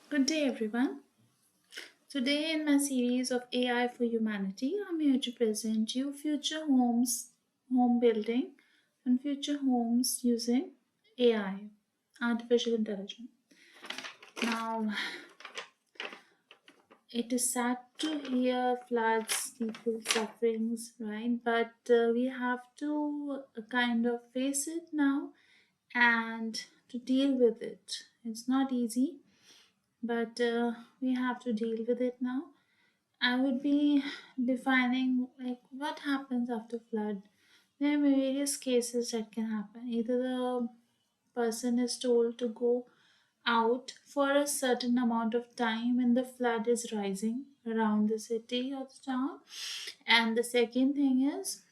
Good day, everyone. Today, in my series of AI for Humanity, I'm here to present you future homes, home building, and future homes using AI, artificial intelligence. Now, it is sad to hear floods, people sufferings, right? But we have to kind of face it now and to deal with it. It's not easy, but we have to deal with it now. I would be defining like what happens after flood. There are various cases that can happen. Either the person is told to go out for a certain amount of time when the flood is rising around the city or the town, and the second thing is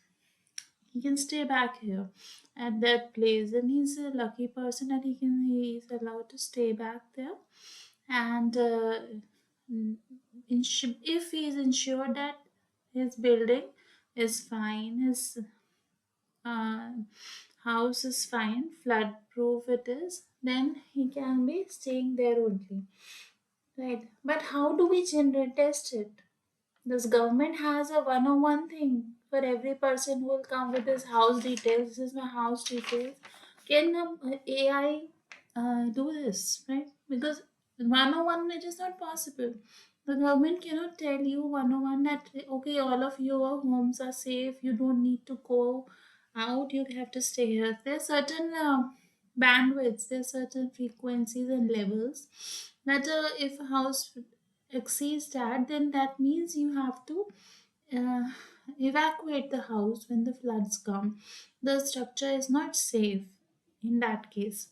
he can stay back here at that place, and he's a lucky person that he's allowed to stay back there, and if he is ensured that his building is fine, his uh, house is fine, flood proof it is, then he can be staying there only, right? But how do we generate test it? This government has a 101 thing for every person who will come with his house details. This is my house details. Can AI do this, right? Because 101 it is not possible. The government cannot tell you 101 that okay, all of your homes are safe. You don't need to go out. You have to stay here. There are certain bandwidths. There are certain frequencies and levels that if a house exceeds that, then that means you have to uh, evacuate the house when the floods come. The structure is not safe in that case.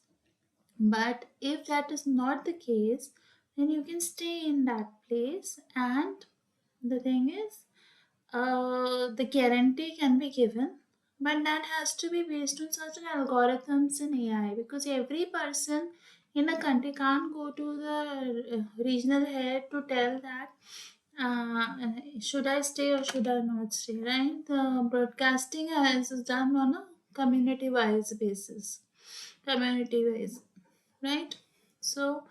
But if that is not the case, then you can stay in that place. And the thing is, the guarantee can be given, but that has to be based on certain algorithms in AI, because every person in a country can't go to the regional head to tell that should I stay or should I not stay, right? The broadcasting is done on a community wise basis, community wise, right? So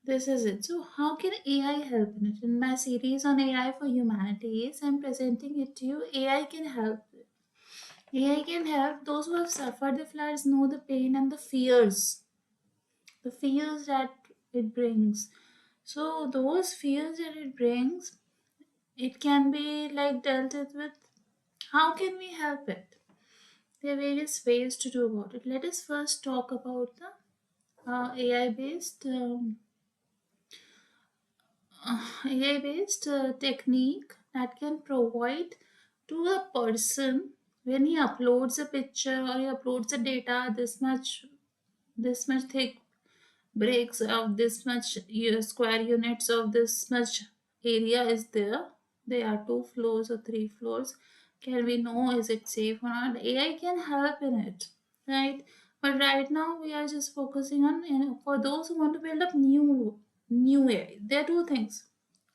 this is it. So, how can AI help in it? In my series on AI for Humanities, I'm presenting it to you. AI can help. AI can help those who have suffered the floods know the pain and the fears that it brings. So, those fears that it brings, it can be like dealt with. How can we help it? There are various ways to do about it. Let us first talk about the AI based AI-based technique that can provide to a person when he uploads a picture or he uploads a data this much thick bricks of this much square units of this much area is there. There are 2 floors or 3 floors. Can we know is it safe or not? AI can help in it, right? But right now we are just focusing on, for those who want to build up new AI. There are two things: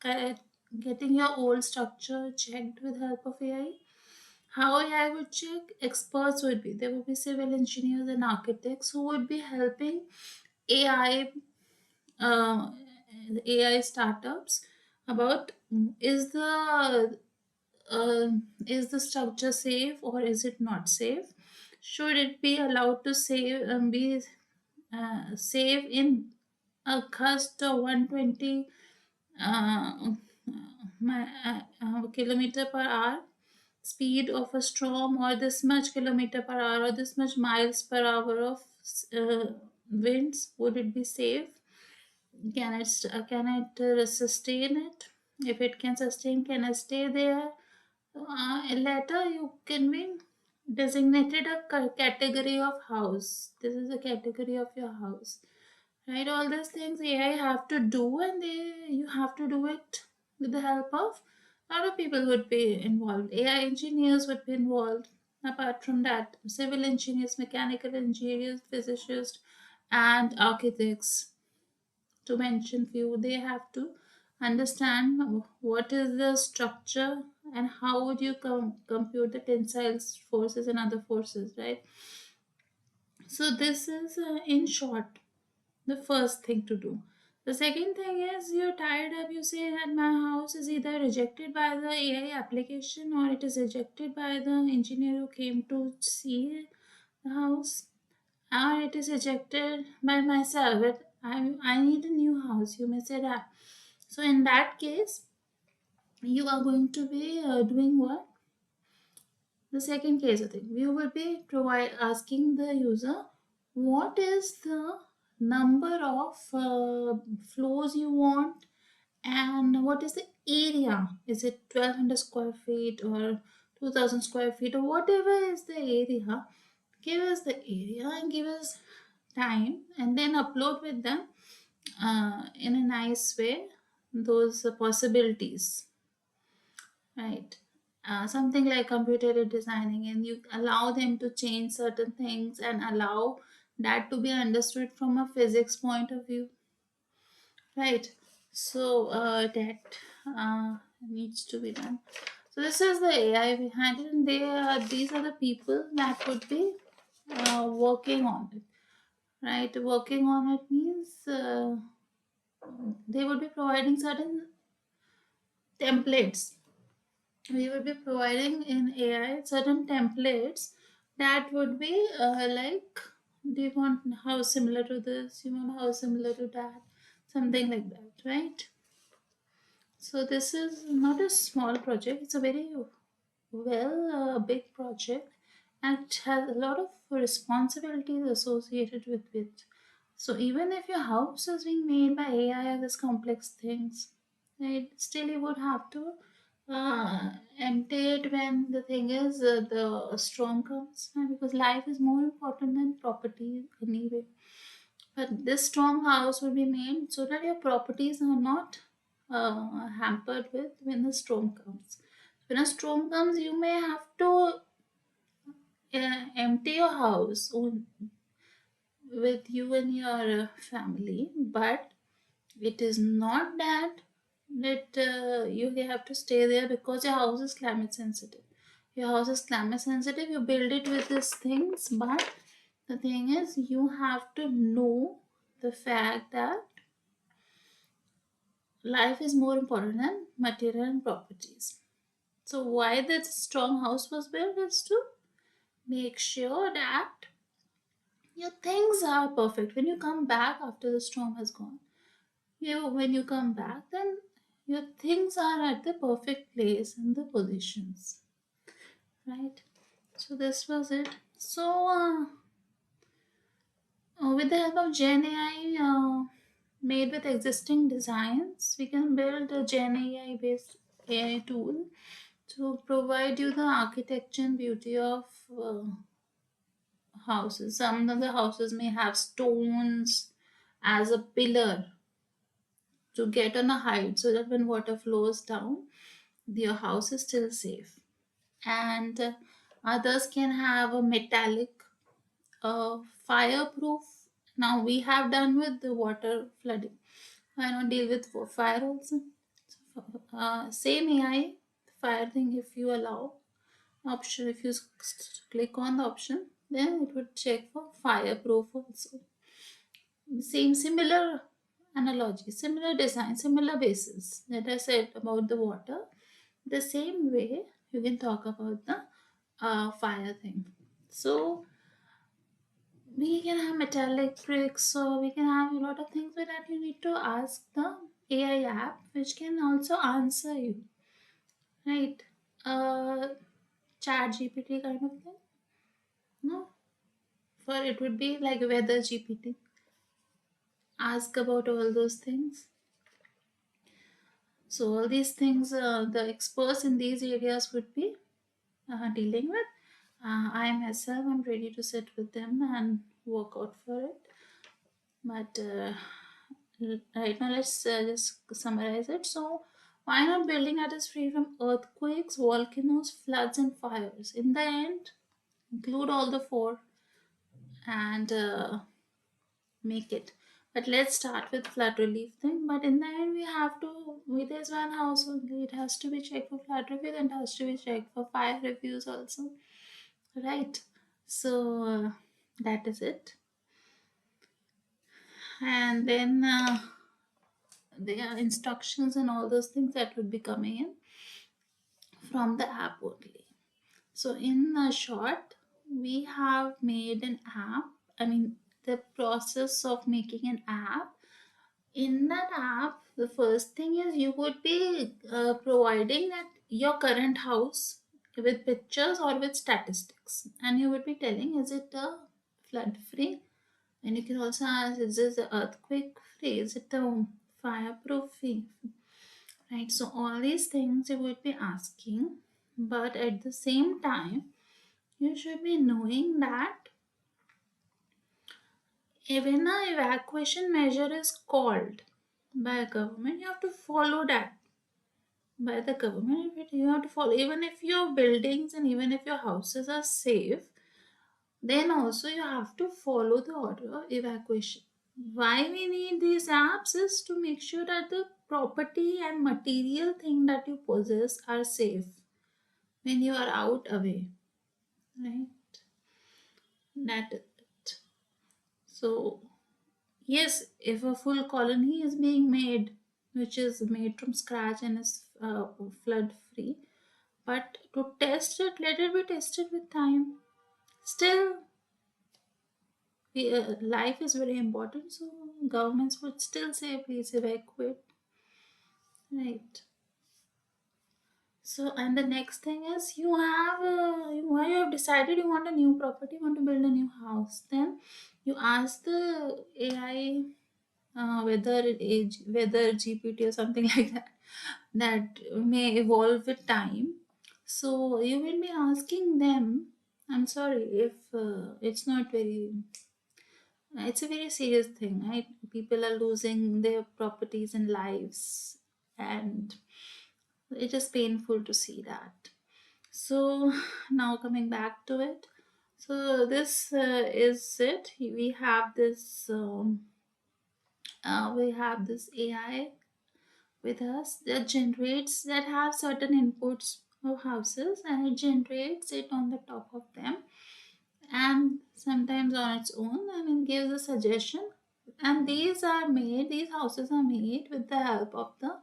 uh, getting your old structure checked with help of AI. How AI would check? Experts would be there would be civil engineers and architects who would be helping AI uh, AI startups about uh, is the structure safe or is it not safe? Should it be allowed to be safe in a gust of 120 uh, kilometer per hour speed of a storm, or this much kilometer per hour or this much miles per hour of winds? Would it be safe? Can it sustain it? If it can sustain, can I stay there? Later you can be designated a category of house. This is a category of your house, right? All these things AI have to do, and you have to do it with the help of a lot of people would be involved. AI engineers would be involved. Apart from that, civil engineers, mechanical engineers, physicists, and architects, to mention few. They have to understand what is the structure and how would you compute the tensile forces and other forces, right? So this is in short the first thing to do. The second thing is you're tired up. You say that my house is either rejected by the AI application or it is rejected by the engineer who came to see the house, or it is rejected by myself. But I need a new house. You may say that. So in that case, you are going to be doing what? The second case, I think we will be asking the user what is the number of floors you want and what is the area. Is it 1200 square feet or 2000 square feet or whatever is the area? Give us the area and give us time and then upload with them in a nice way those possibilities, right? Something like computer aided designing, and you allow them to change certain things and allow that to be understood from a physics point of view, right? So that needs to be done. So this is the AI behind it, and these are the people that would be working on it, right? Working on it means they would be providing certain templates. We would be providing in AI certain templates that would be like, do you want how similar to this? You want how similar to that? Something like that, right? So this is not a small project. It's a very big project, and it has a lot of responsibilities associated with it. So even if your house is being made by AI or these complex things, right, still you would have to empty it when the thing is the storm comes, right? Because life is more important than property anyway. But this strong house will be made so that your properties are not hampered with when the storm comes. When a storm comes, you may have to empty your house with you and your family, but it is not that you have to stay there because your house is climate sensitive. Your house is climate sensitive, you build it with these things, but the thing is, you have to know the fact that life is more important than material and properties. So, why this strong house was built is to make sure that your things are perfect. When you come back after the storm has gone, when you come back, then your things are at the perfect place and the positions, right? So, this was it. So, with the help of Gen AI, made with existing designs, we can build a Gen AI based AI tool to provide you the architecture and beauty of houses. Some of the houses may have stones as a pillar to get on a height so that when water flows down, your house is still safe. And others can have a metallic fireproof. Now we have done with the water flooding. Why not deal with fire also? So, same AI, fire thing, if you allow option, if you click on the option, then it would check for fireproof also. Same, similar analogy, similar design, similar basis that I said about the water. The same way you can talk about the fire thing. So we can have metallic bricks, so we can have a lot of things, but that you need to ask the AI app, which can also answer you, right? Uh, Chat GPT kind of thing. No, for it would be like weather GPT. Ask about all those things. So all these things, the experts in these areas would be dealing with. I myself am ready to sit with them and work out for it. But right now, let's just summarize it. So, why not building that is free from earthquakes, volcanoes, floods, and fires? In the end, include all the four and make it. But let's start with flood relief thing. But in the end, we have to. There's one house only. It has to be checked for flood relief and has to be checked for fire reviews also. Right. So that is it. And then their instructions and all those things that would be coming in from the app only. So in a short, we have made an app. I mean, the process of making an app. In that app, the first thing is you would be providing that your current house with pictures or with statistics, and you would be telling, is it a flood free? And you can also ask, is this earthquake free? Is it a fireproof free? Right? So all these things you would be asking, but at the same time, you should be knowing that when an evacuation measure is called by a government, you have to follow that by the government. You have to follow, even if your buildings and even if your houses are safe, then also you have to follow the order of evacuation. Why we need these apps is to make sure that the property and material thing that you possess are safe when you are out away, right? That is it. So yes, if a full colony is being made, which is made from scratch and is flood free, but to test it, let it be tested with time. Still, life is very important, so governments would still say please evacuate, right? So, and the next thing is you have decided you want a new property, you want to build a new house. Then you ask the AI, whether GPT or something like that, that may evolve with time. So you will be asking them. I'm sorry if it's not very. It's a very serious thing, right? People are losing their properties and lives, and it is painful to see that. So now coming back to it, so this is it. We have this AI with us that generates, that have certain inputs of houses, and it generates it on the top of them, and sometimes on its own, and it gives a suggestion. And these houses are made with the help of the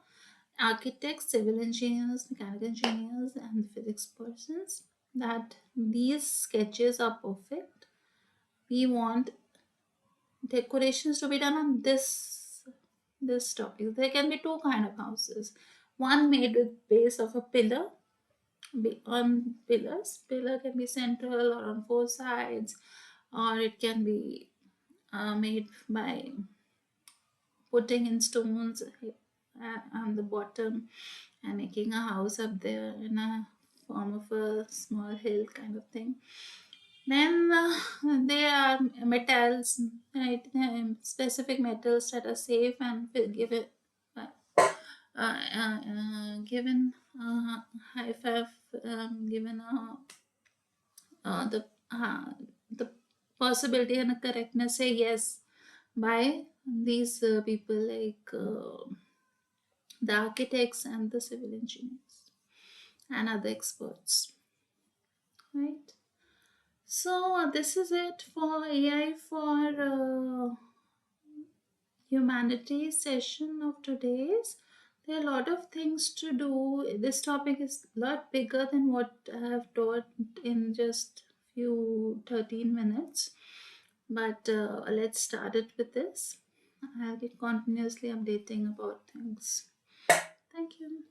architects, civil engineers, mechanical engineers, and the physics persons. That these sketches are perfect. We want decorations to be done on this topic. There can be two kind of houses. One made with base of a pillar, on pillars. Pillar can be central or on four sides, or it can be made by putting in stones on the bottom and making a house up there in a form of a small hill kind of thing. Then there are metals, right? Specific metals that are safe and will give it given high five, given the possibility and a correctness, say yes, by these people like the architects and the civil engineers and other experts, right? So this is it for AI for humanity session of today's. There are a lot of things to do. This topic is a lot bigger than what I have taught in just few 13 minutes. But let's start it with this. I'll be continuously updating about things. Thank you.